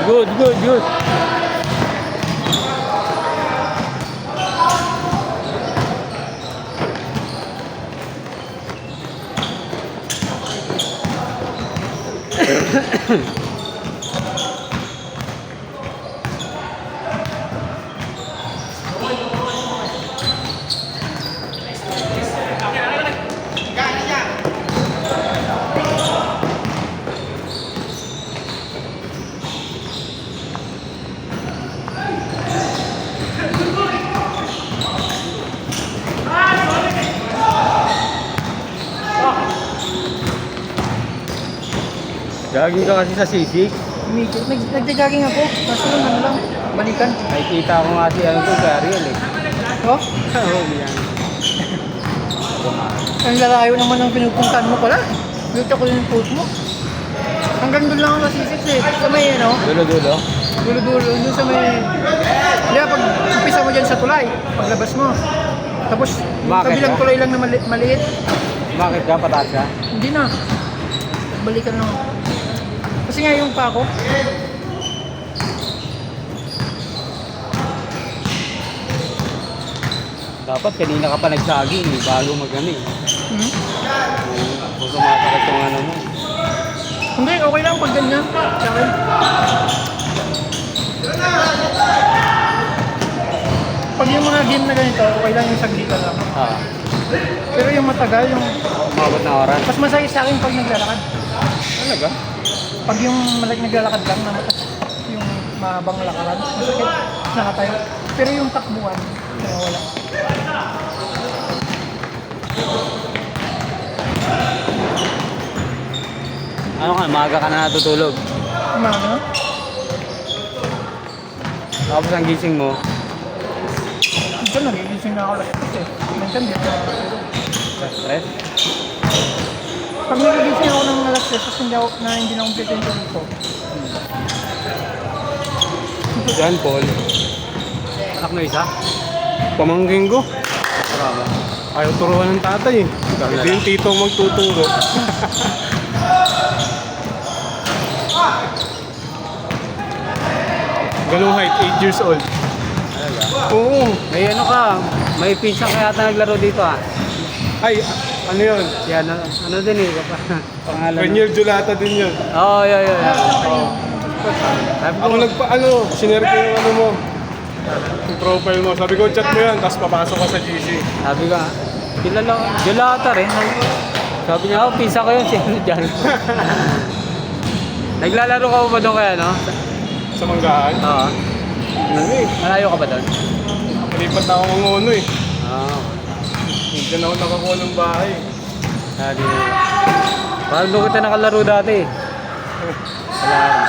Good, good, good. Jogging ka kasi sa sisig. Nagja-jogging ako. Kaso ano lang, balikan. Ay, kita ko nga si ano to, si Ariel eh. Oh? Oo, yan. Ang lalayo naman ang pinupuntahan mo pala. Luto ko yung food mo. Hanggang doon lang ako nasisip eh. Sa may ano, Dulo-dulo. dulo-dulo. Doon sa may... Di ba, pag umpisa mo dyan sa tulay, paglabas mo. Tapos, yung Bakit kabilang ka? tulay lang na maliit. Bakit ka? Pataas ka? Hindi na. Balikan lang. Kasi nga yung pa ako. Dapat kanina ka pa nagsaging eh, bago mag-ano eh. Hmm? Kung sumasakit yung ano mo. Hindi, okay lang pag ganyan. Sa akin. Pag yung mga game na ganito, okay lang yung saglitan lang. Ah, Pero yung matagal, yung... umabot na oras. Mas masaya sa akin pag naglalakad. Talaga? Pag yung naglalakad lang na yung mahabang lakaran, masakit, nakatayo. Pero yung takbuhan, wala. Ano ka, maaga ka na natutulog. Umaga? Tapos ang gising mo, Minsan nagigising na ako lang eh. Minsan dito. sa stress. Pag nagigising ako ng alas 3, tapos hindi na complete yung tulog ko. John Paul. Anak mo isa? Pamangking ko. Marama. Ayaw turuan ng tatay eh. Hindi yung tito ang magtuturo. Ganong height, 8 years old. Talaga? Oo. May ano ka, may pinsan ka yata naglaro dito ah. Ay, ano yun? Yan, ano din eh, pangalan. Renier Julata din yun. Oo, yun. Oo. Sabi ko, Ako sinare ko yung ano mo. Yung profile mo. Sabi ko, chat mo yan, tapos papasok ka sa GC. sabi ko, kilala, Julata rin. Sabi niya, oh, pinsan ko yun, si ano dyan. Naglalaro ka ba doon kaya, no? Sa Manggaan. Oo. Ano eh. Malayo ka ba doon? Lipat na ako ng ono eh. Oo. Hindi na ako nakakuha ng bahay. Sabi niya. Parang doon kita nakalaro dati. Wala rin.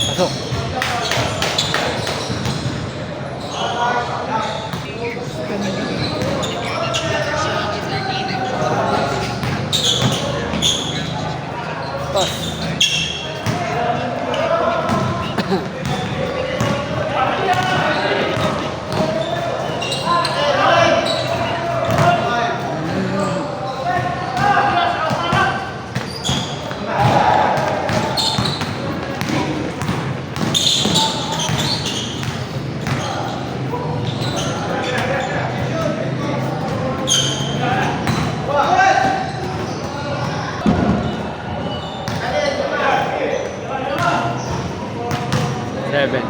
Pasok. Pas. Seven.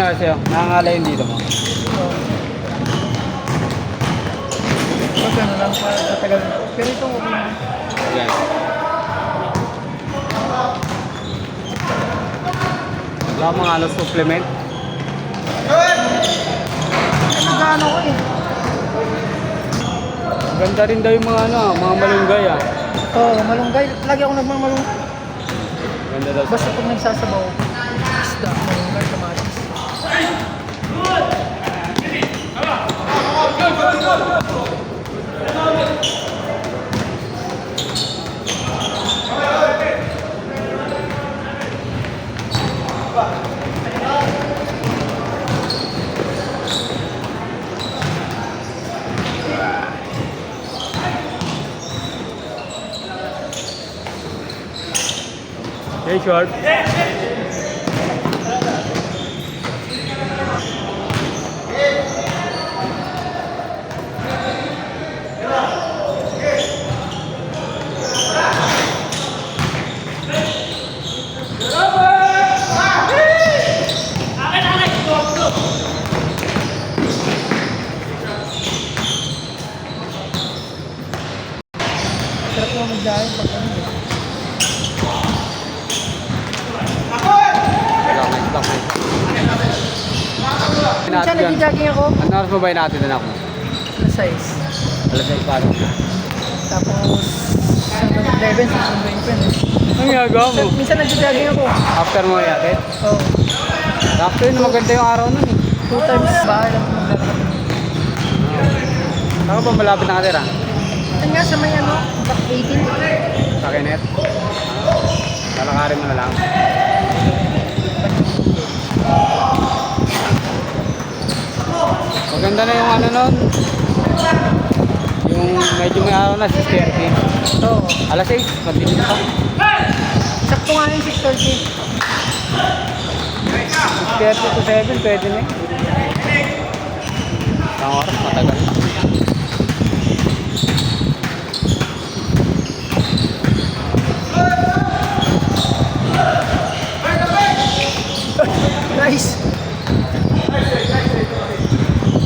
nangyari sa'yo? Nakangala yun dito mo? So, pag ano lang, patagal. Pero ito, okay na. Ayan. Wala mga ano, supplement. Nag-ano ko eh. Ganda rin daw yung mga ano, mga malunggay ah. Oo, malunggay. Lagi ako nagmamalunggay. Ganda daw. Basta pag nagsasabaw, isda, malunggay, kamatis. Hey, short. Sarap naman magdahin pag ano eh. Lakay. Minsan nag-jogging ako, Ano oras mo ba natin na ako? alas 6. Alas 6 paano? Tapos, 11, susunduin ko yun. Ang ginagawa mo? Minsan nag-jogging ako. After mo yatin? Oo. After yun, maganda yung araw nun eh. 2 times bahay lang maglalakad. Saan ba malapit na katira? Yan nga sa may ano, back 18. Sa Kenneth? Lalakarin mo na lang. Maganda na yung ano nun. Yung medyo may araw na, 6:30. Oo. Alas 6, madilim pa. Sakto nga yung 6:30. 6:30 to 7, pwede na eh. Isang oras, matagal. Nice!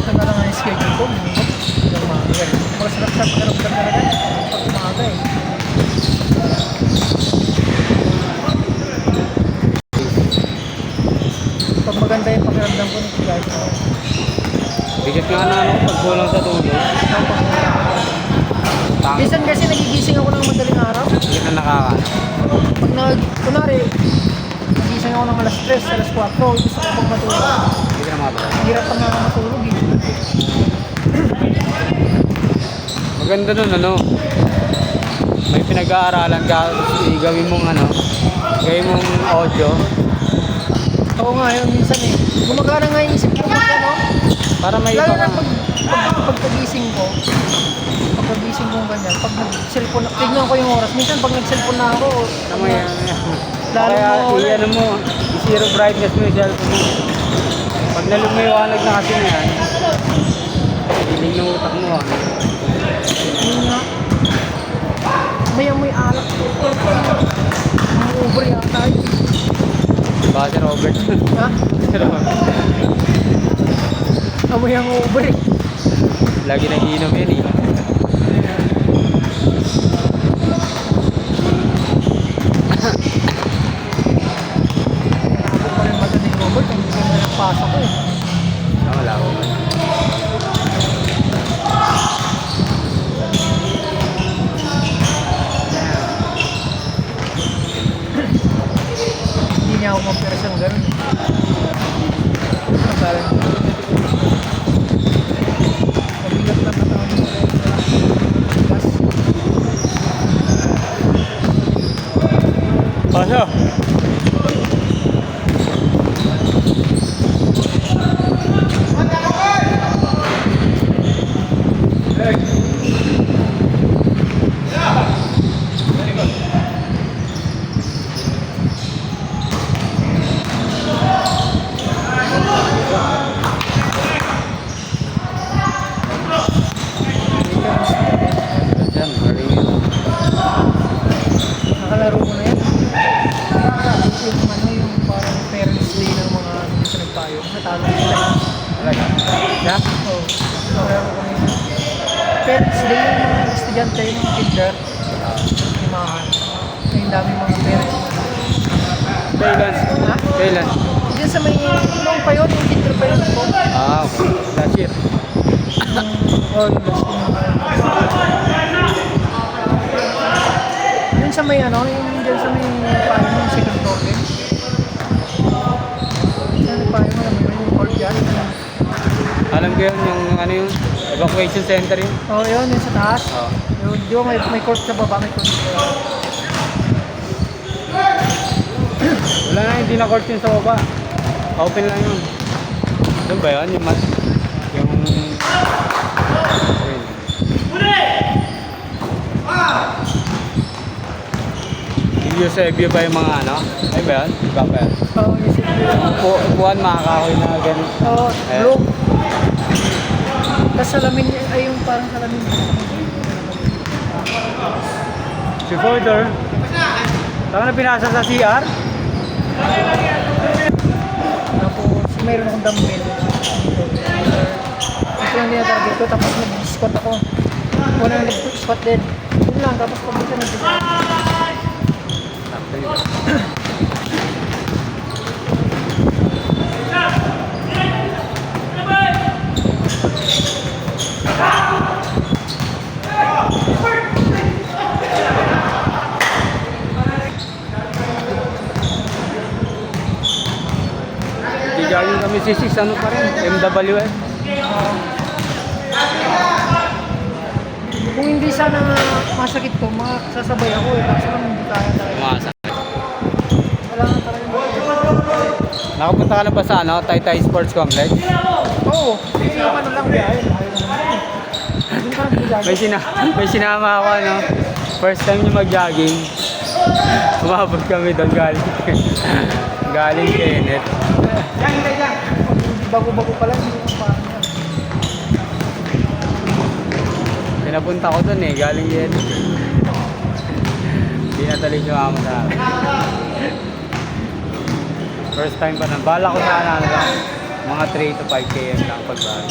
Tagal lang nga yung schedule ko. Hanggang umaga. Masarap sa pagkaramdam talaga. Pag umaga eh. Pag maganda yung pakiramdam ko, nagkigayos ako. Bigat nga na ano, pagkulang sa tulog. Tangin. Minsan kasi nagigising ako ng madaling araw. Bigat na nakaka. Pag kunwari, nagising ako ng alas 3, alas 4, gusto ko pag matulog. Hindi ka na makatulog. Hirap pa nga ako matulog eh. Maganda nun ano. May pinag-aaralan ka, gawin mong ano, gawin mong audio. Oo nga yun minsan eh. Gumagana nga yung isip ko pag ano. Para may Lalo iba na ka. pagkagising ko, pagkagising ko ganyan, pag nag-cellphone, tignan ko yung oras. Minsan pag nag-cellphone na ako, Tama yan. Lalo Kaya mo- i-ano mo, i-zero brightness mo yung cellphone mo. Pag nalumiwanag na kasi na yan, hiling ng utak mo ah. yun nga. May alak. Ang over yata yun. Baka si Robert. Ha? Amoy ang over eh. Lagi nag-iinom yan eh. Ako pa rin mata ni Robert, hindi ko na nagpasok ko eh. Wala ko man. Hindi niya ako mampirasang gano'n. Masalan. Mabigat lang na tao dito. Gas. Pasok! Talaga. Yeah? Oo. Meron kami. Parents day yung mga estudyante yung kinder. Limahan. Yung dami mga parents. Kailan? Ha? Kailan? Diyan sa may, noong pa yun, yung kinder pa yun ko. Ah, okay. Last year. Oh, yung last yun sa may ano, yung dyan sa may paano yung second floor din. Yan, paano mo naman yung court dyan. Alam ko yun, yung ano yung evacuation center yun. Oh, yun, yung sa taas. Oo. Yun, di ba may court sa baba, may court sa baba. Wala na, hindi na court yun sa baba. Open lang yun. Doon ba yun? Yung Eusebio ba yung mga ano? Ay ba yun? Iba pa yun? Oh, yes, Upuan, makakahoy na ganun. oh, Ayan. blue. Tapos salamin niya, ay yung parang salamin. Si Fodor. Saan na pinasa sa CR? Tapos mayroon akong dumbbell. Ito lang dinatarget ko, tapos nag-squat ako. Wala na nag-squat din. Yun lang, tapos pag-isa nag-squat. Hindi galing kami si ano pa rin? MWF. Kung hindi sana masakit ko, sasabay ako eh. Kasi lang hindi kaya talaga. Umasa. Wala nga talaga. Nakapunta ka na ba sa ano? Taytay Sports Complex? Oo, yung ano lang, biyahe. Hindi ka nag-jogging. May sinama ako ano. First time niya mag-jogging. Umabot kami doon galing. Galing Kenneth. Bago-bago pa lang, hindi mo parang yan. Pinapunta ko doon eh. Galing Kenneth. Hindi na tuloy sumama sa akin. First time pa na. Bala ko sana ano lang. Mga 3 to 5 km lang pagbahan.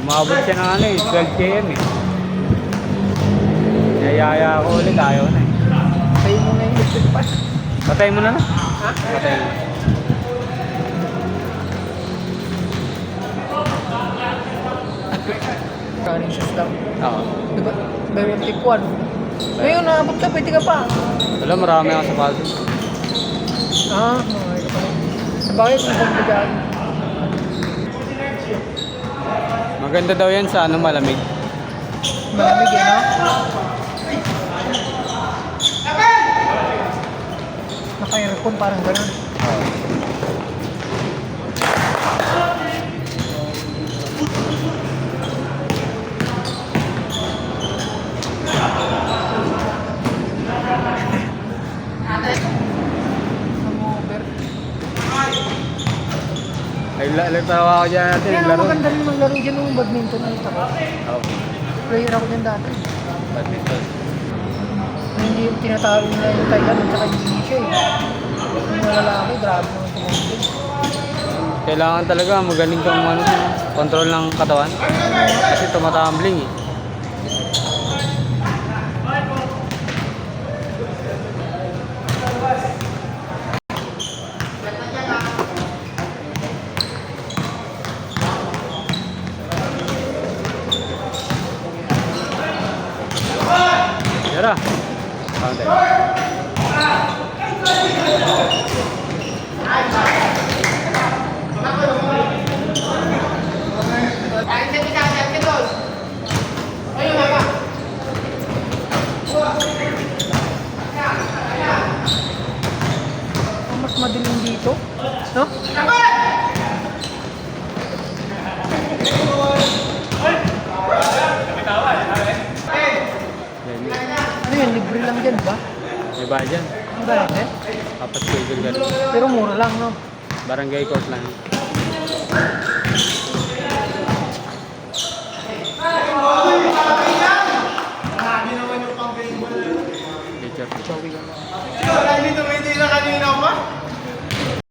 Umabot siya ng ano eh. 12 km eh. Yayaya ako ulit. Ayaw na eh. Tayo mo na yung electric pan. Patay mo na na. Ha? Patay mo. Running shoes lang. Oo. Diba? Very tip 1. Ngayon, naabot ka, pwede ka pa. Wala, marami ako sa paso. Ah, okay ka pa. Sa bakit, kung pagbagaan. Maganda daw yan sa ano, malamig. Malamig yan, ha? Naka-aircon, parang gano'n. Hangover. Nagtawa ako dyan natin, Kaya naglaro. maganda rin maglaro dyan ng badminton na ito. Oo, Player ako dyan dati. badminton. Hindi yung tinatalo nila yung Thailand at saka Indonesia eh. Yung mga lalaki, grabe naman tumawagin. Kailangan talaga magaling kang ano, control ng katawan. Kasi tumatumbling eh. Tara. Pantay. Mas madilim dito, no? Ano yan, libre lang dyan ba? May ba dyan? Ang galing din. Apat schedule ka rin. Pero mura lang, no? Barangay court lang. Picture. Bawi ka lang. Hindi tumitingin na kanina pa.